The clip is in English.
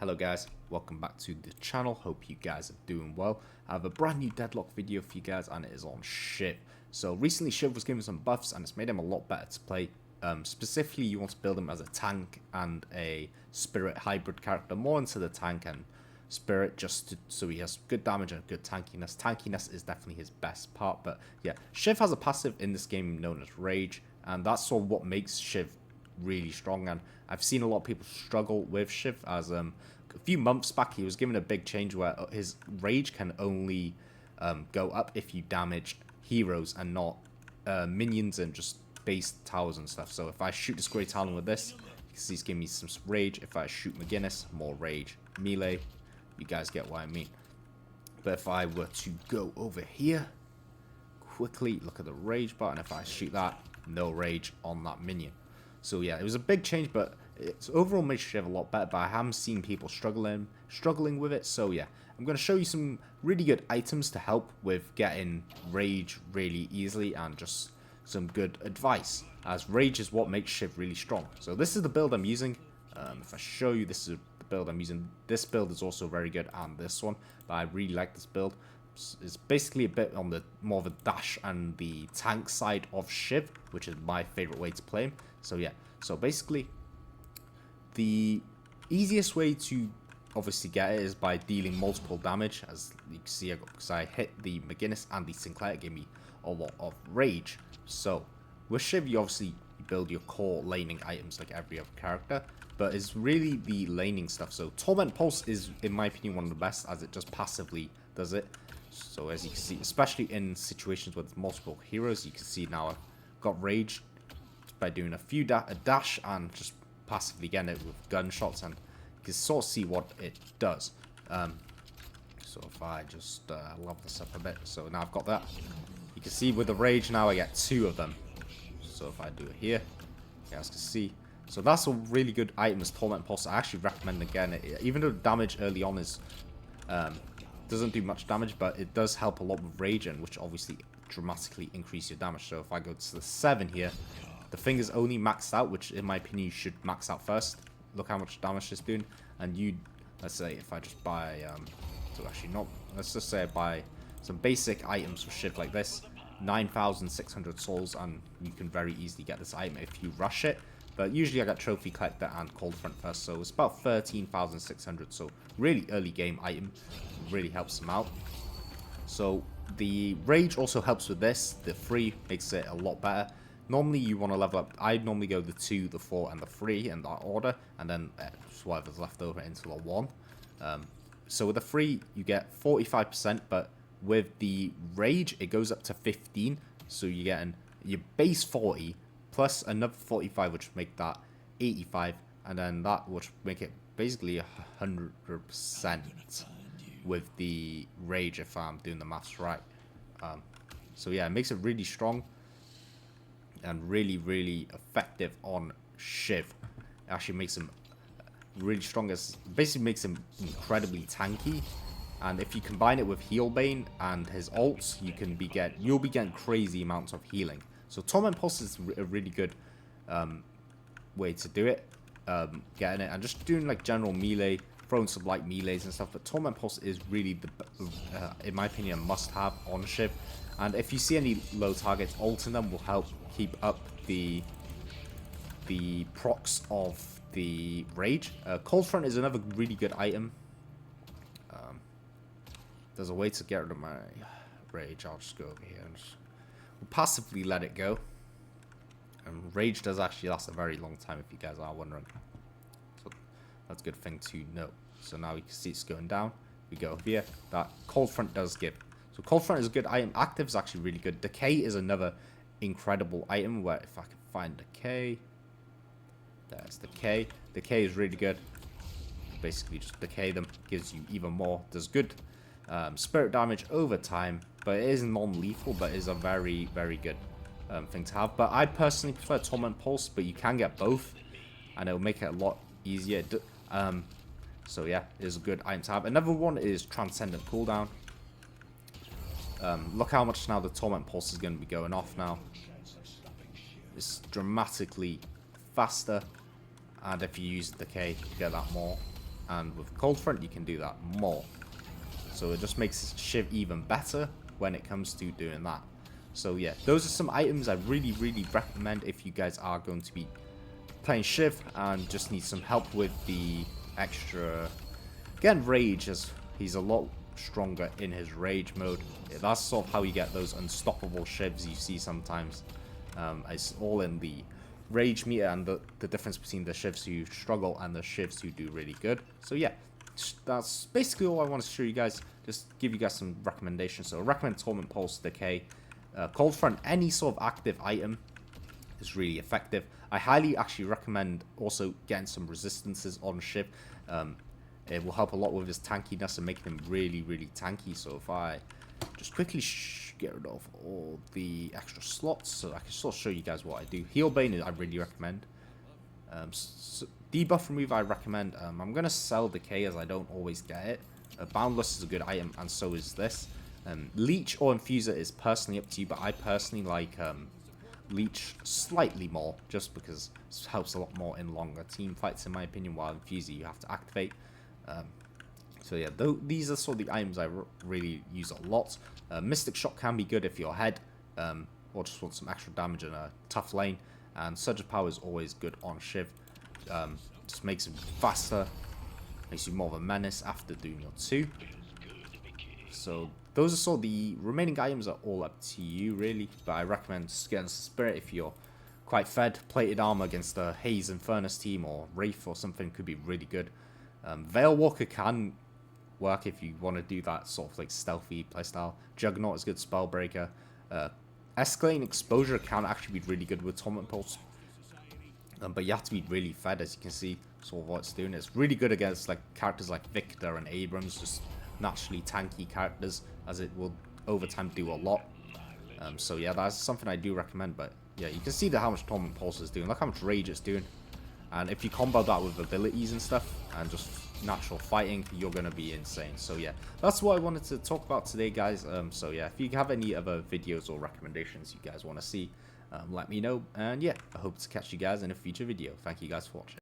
Hello guys, welcome back to the channel. Hope you guys are doing well. I have a brand new Deadlock video for you guys and it is on Shiv. So recently Shiv was given some buffs and it's made him a lot better to play. Specifically you want to build him as a tank and a spirit hybrid character, more into the tank and spirit so he has good damage and good tankiness. Tankiness is definitely his best part, but yeah, Shiv has a passive in this game known as Rage, and that's sort of what makes Shiv really strong. And I've seen a lot of people struggle with Shiv as a few months back he was given a big change where his rage can only go up if you damage heroes and not minions and just base towers and stuff. So if I shoot this Grey Talon with this, you can see he's giving me some rage. If I shoot McGinnis, more rage. Melee, you guys get what I mean. But if I were to go over here, quickly look at the rage bar, and if I shoot that, no rage on that minion. So yeah, it was a big change, but it's overall made Shiv a lot better, but I haven't seen people struggling with it. So yeah, I'm going to show you some really good items to help with getting rage really easily, and just some good advice, as rage is what makes Shiv really strong. So this is the build I'm using. If I show you, this is the build I'm using. This build is also very good, and this one, but I really like this build. It's basically a bit on the more of a dash and the tank side of Shiv, which is my favorite way to play him. So yeah, so basically the easiest way to obviously get it is by dealing multiple damage. As you can see, because I hit the McGinnis and the Sinclair, it gave me a lot of rage. So with Shiv, you obviously build your core laning items like every other character, but it's really the laning stuff. So Torment Pulse is, in my opinion, one of the best, as it just passively does it. So as you can see, especially in situations with multiple heroes, you can see now I've got rage by doing a dash and just passively getting it with gunshots, and you can sort of see what it does. So if I just level this up a bit, so now I've got that. You can see with the rage now I get 2 of them. So if I do it here, you guys can see. So that's a really good item, as Torment Pulse. I actually recommend again, even though damage early on is doesn't do much damage, but it does help a lot with rage, and which obviously dramatically increase your damage. So if I go to the 7 here, the thing is only maxed out, which in my opinion you should max out first. Look how much damage it's doing, and you, let's say if I just buy so actually not, let's just say I buy some basic items for Shiv like this, 9,600 souls, and you can very easily get this item if you rush it. But usually I got Trophy Collector and Cold Front first, so it's about 13,600. So really early game item, really helps them out. So the rage also helps with this. The 3 makes it a lot better. Normally you want to level up. I normally go the 2, the 4, and the 3 in that order, and then whatever's left over into the 1. So with the 3 you get 45%, but with the rage it goes up to 15. So you're getting your base 40 plus another 45, which would make that 85, and then that would make it basically 100% with the rage, if I'm doing the maths right. So yeah, it makes it really strong and really effective on Shiv. It actually makes him really strong, as basically makes him incredibly tanky. And if you combine it with Healbane and his ults, you'll be getting crazy amounts of healing. So Torment Pulse is a really good way to do it, getting it, and just doing like general melee, throwing some light melees and stuff. But Torment Pulse is really in my opinion, a must-have on Shiv. And if you see any low targets, ulting them will help keep up the procs of the rage. Cold Front is another really good item. There's a way to get rid of my rage. I'll just go over here and just passively let it go. And rage does actually last a very long time, if you guys are wondering. So that's a good thing to know. So now you can see it's going down. We go here. That Cold Front does give. So Cold Front is a good item. Active is actually really good. Decay is another incredible item, where if I can find Decay, there's Decay. Decay is really good. Basically just decay them, gives you even more. Does good spirit damage over time, but it is non-lethal, but is a very good thing to have. But I personally prefer Torment Pulse, but you can get both and it'll make it a lot easier. So yeah, it is a good item to have. Another one is Transcendent Cooldown. Look how much now the Torment Pulse is going to be going off now. It's dramatically faster, and if you use Decay, you get that more. and with Cold Front you can do that more. So it just makes Shiv even better when it comes to doing that. So yeah, those are some items I really recommend if you guys are going to be playing Shiv and just need some help with the extra, again, rage, as he's a lot stronger in his rage mode. Yeah, that's sort of how you get those unstoppable Shivs you see sometimes. It's all in the rage meter and the difference between the Shivs who struggle and the Shivs who do really good. So yeah, that's basically all I want to show you guys. Just give you guys some recommendations. So I recommend Torment Pulse, Decay, Cold Front, any sort of active item is really effective. I highly actually recommend also getting some resistances on Shiv. It will help a lot with his tankiness and making him really tanky. So if I just quickly get rid of all the extra slots, so I can sort of show you guys what I do. Heal Bane I really recommend. Debuff Remove I recommend. I'm going to sell Decay as I don't always get it. Boundless is a good item, and so is this. Leech or Infuser is personally up to you, but I personally like Leech slightly more, just because it helps a lot more in longer team fights in my opinion, while Infuser you have to activate. So yeah, these are sort of the items I really use a lot. Mystic Shot can be good if you're ahead, or just want some extra damage in a tough lane, and Surge of Power is always good on Shiv. Just makes him faster, makes you more of a menace after doing your 2. So those are sort of the remaining items are all up to you really, but I recommend just getting Spirit if you're quite fed. Plated Armor against the Haze and Furnace team or Wraith or something could be really good. Veil Walker can work if you want to do that sort of like stealthy playstyle. Juggernaut is good Spellbreaker. Escalating Exposure can actually be really good with Torment Pulse. But you have to be really fed, as you can see, sort of what it's doing. It's really good against like characters like Victor and Abrams, just naturally tanky characters, as it will over time do a lot. So yeah, that's something I do recommend. But yeah, you can see how much Torment Pulse is doing. Look how much rage it's doing. And if you combo that with abilities and stuff, and just natural fighting, you're going to be insane. So yeah, that's what I wanted to talk about today, guys. So yeah, if you have any other videos or recommendations you guys want to see, let me know. And yeah, I hope to catch you guys in a future video. Thank you guys for watching.